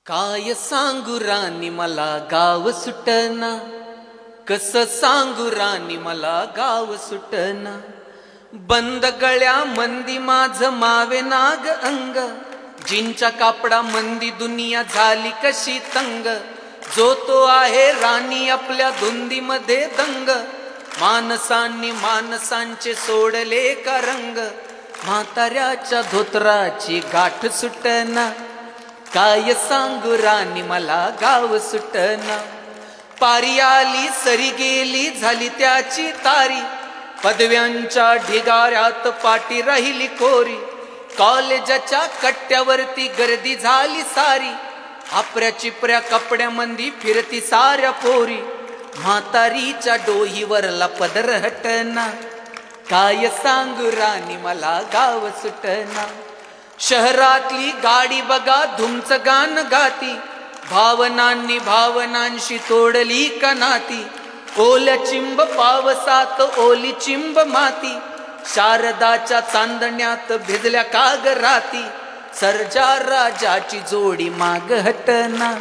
काय सांगू राणी मला गाव सुटना, कसं सांगू राणी मला गाव सुटना. बंद गळ्या मंदी माझ मावे नाग अंग, जिंच्या कापडा मंदी दुनिया झाली कशी तंग. जो तो आहे राणी आपल्या धुंदीमध्ये दंग, माणसांनी माणसांचे सोडले का रंग. म्हाताऱ्याच्या धोत्राची गाठ सुटना, काय सांगू राणी मला गाव सुटना. पारी आली सरी गेली झाली त्याची तारी, पदव्यांच्या ढिगाऱ्यात पाटी राहिली कोरी. कॉलेजाच्या कट्ट्यावरती गर्दी झाली सारी, आपऱ्या चिपऱ्या कपड्यामंदी फिरती साऱ्या पोरी. म्हातारीच्या डोहीवरला पदर हटना, काय सांगू राणी मला गाव सुटना. शहरातली गाडी बघा धुमच गान गाती, भावनांनी भावनांशी तोडली का नाती. ओल्या चिंब पावसात ओली चिंब माती, शारदाच्या चांदण्यात भिजल्या काग राती. सर्जा राजाची जोडी माग हटना,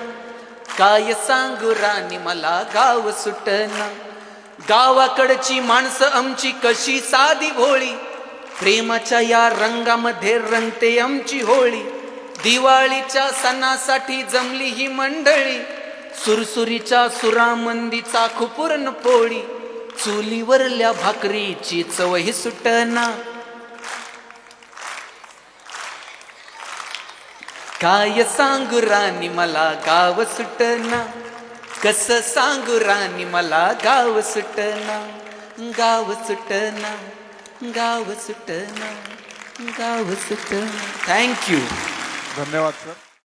काय सांगू राणी मला गाव सुटना. गावाकडची माणसं आमची कशी साधी भोळी, प्रेमाच्या या रंगामध्ये रंगते आमची होळी. दिवाळीच्या सणासाठी जमली ही मंडळी, सुरसुरीच्या सुरामंदीचा खुपूर्ण पोळी. चुलीवरल्या भाकरीची चवही सुटना, काय सांगू राणी मला गाव सुटना. कसं सांगू राणी मला गाव सुटना. गाव सुटना, गाव सुटना, गाव सुटना. थँक्यू. धन्यवाद सर.